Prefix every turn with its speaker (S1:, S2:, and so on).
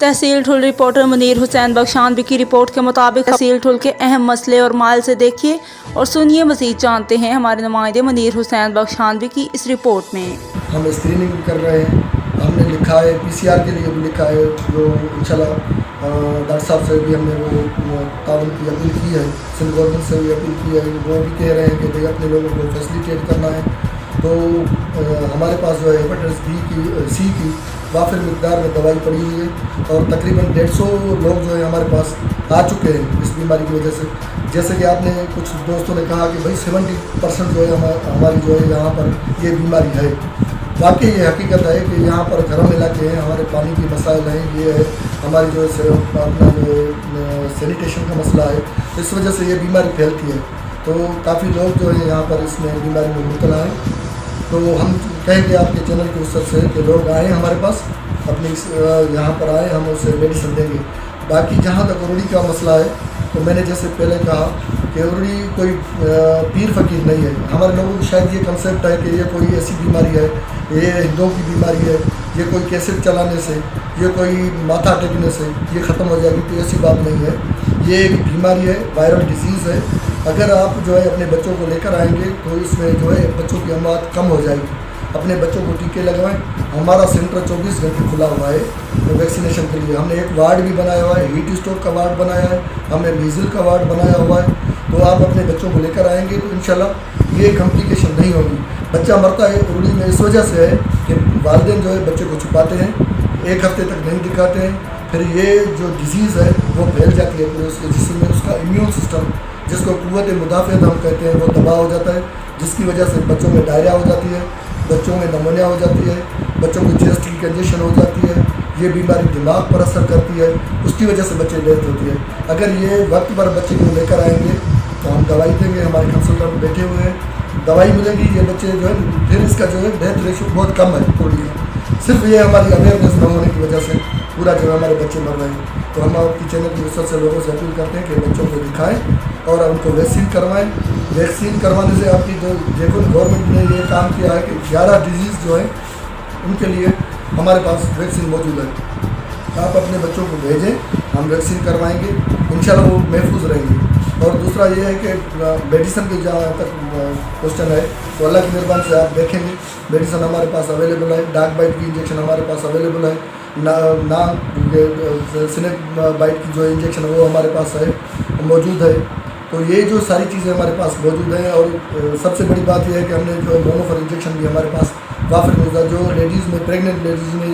S1: तहसील ठुल रिपोर्टर मुनीर हुसैन बख्शानवी की रिपोर्ट के मुताबिक तहसील ठुल के अहम मसले और माल से देखिए और सुनिए मज़ीद जानते हैं हमारे नुमाइंदे मुनीर हुसैन बख्शानवी की इस रिपोर्ट में।
S2: हम स्क्रीनिंग भी कर रहे हैं, हमने लिखा है PCR के लिए भी लिखा है, जो इंशाल्लाह डॉक्टर साहब से भी हमने वो ताउन की अपील की है, सिंध गवर्नमेंट से भी अपील की है। वो भी कह रहे हैं कि भाई अपने लोगों को फैसिलिटेट करना है। तो हमारे पास जो है हेपेटाइटिस C की वाफिर मिकदार में दवाई पड़ी हुई है और तकरीबन 150 लोग जो है हमारे पास आ चुके हैं इस बीमारी की वजह से। जैसे कि आपने कुछ दोस्तों ने कहा कि भाई 70% जो है हमारी जो है यहाँ पर ये बीमारी है। वाकई ये हकीकत है कि यहाँ पर गर्म इलाके हैं, हमारे पानी की मसाइल हैं, ये है हमारी जो है अपना जो सैनिटेशन का मसला है, इस वजह से ये बीमारी फैलती है। तो काफ़ी लोग जो है यहाँ पर इसमें बीमारी में मुबतला हैं। तो हम कहेंगे आपके चैनल के उसर से कि लोग आएँ हमारे पास, अपनी यहाँ पर आएँ, हम उसे मेडिसिन देंगे। बाकी जहाँ तक उर्दी का मसला है, तो मैंने जैसे पहले कहा कि उर्दी कोई पीर फ़कीर नहीं है। हमारे लोगों को शायद ये कंसेप्ट है कि ये कोई ऐसी बीमारी है, ये हिंदुओं की बीमारी है, ये कोई कैसेट चलाने से, ये कोई माथा टेकने से ये ख़त्म हो जाएगी, तो ऐसी बात नहीं है। ये एक बीमारी है, वायरल डिजीज़ है। अगर आप जो है अपने बच्चों को लेकर आएंगे तो इसमें जो है बच्चों की अमवात कम हो जाएगी। अपने बच्चों को टीके लगवाएं। हमारा सेंटर 24 घंटे खुला हुआ है वैक्सीनेशन के लिए। हमने एक वार्ड भी बनाया हुआ है, हीट स्ट्रोक का वार्ड बनाया है, हमने मीज़ल का वार्ड बनाया हुआ है। तो आप अपने बच्चों को लेकर आएंगे तो इंशाल्लाह ये कॉम्प्लिकेशन नहीं होगी। बच्चा मरता है उर्दी में इस वजह से है कि वालिदैन जो है बच्चे को छुपाते हैं, 1 हफ्ते तक नहीं दिखाते हैं, फिर ये जो डिजीज़ है वो फैल जाती है पूरे उसके जिस्म में। उसका इम्यून सिस्टम, जिसको क़ुव्वत मुदाफ़अत हम कहते हैं, वो तबाह हो जाता है, जिसकी वजह से बच्चों में डायरिया हो जाती है, बच्चों में नमोनिया हो जाती है, बच्चों को चेस्ट की कंजेशन हो जाती है। ये बीमारी दिमाग पर असर करती है, उसकी वजह से बच्चे डेथ होती है। अगर ये वक्त पर बच्चे को लेकर आएंगे तो हम दवाई देंगे, हमारे कंसल्टेंट बैठे हुए हैं, दवाई मिलेगी। ये बच्चे जो है फिर इसका जो है डेथ रेशो बहुत कम है थोड़ी का। सिर्फ ये हमारी अवेयरनेस न होने की वजह से पूरा जो है हमारे बच्चे मर रहे हैं। तो हम आपकी चैनल की वजह से लोगों से अपील करते हैं कि बच्चों को दिखाएं और उनको वैक्सीन करवाएं। वैक्सीन करवाने से आपकी जो देखो गवर्नमेंट ने ये काम किया है कि 11 डिजीज़ जो है उनके लिए हमारे पास वैक्सीन मौजूद है। आप अपने बच्चों को भेजें, हम वैक्सीन करवाएंगे, इंशाल्लाह वो महफूज रहेंगे। और दूसरा ये है कि मेडिसिन की जहाँ तक क्वेश्चन है तो अल्लाह की मेहरबानी से आप देखेंगे मेडिसिन हमारे पास अवेलेबल है। डार्क बाइट की इंजेक्शन हमारे पास अवेलेबल है, ना स्नेक बाइट की जो इंजेक्शन है वो हमारे पास है मौजूद है। तो ये जो सारी चीज़ें हमारे पास मौजूद हैं। और सबसे बड़ी बात यह है कि हमने जो मोनोफर इंजेक्शन भी हमारे पास वाफिर मौजूद है, जो लेडीज़ में प्रेग्नेंट लेडीज़ में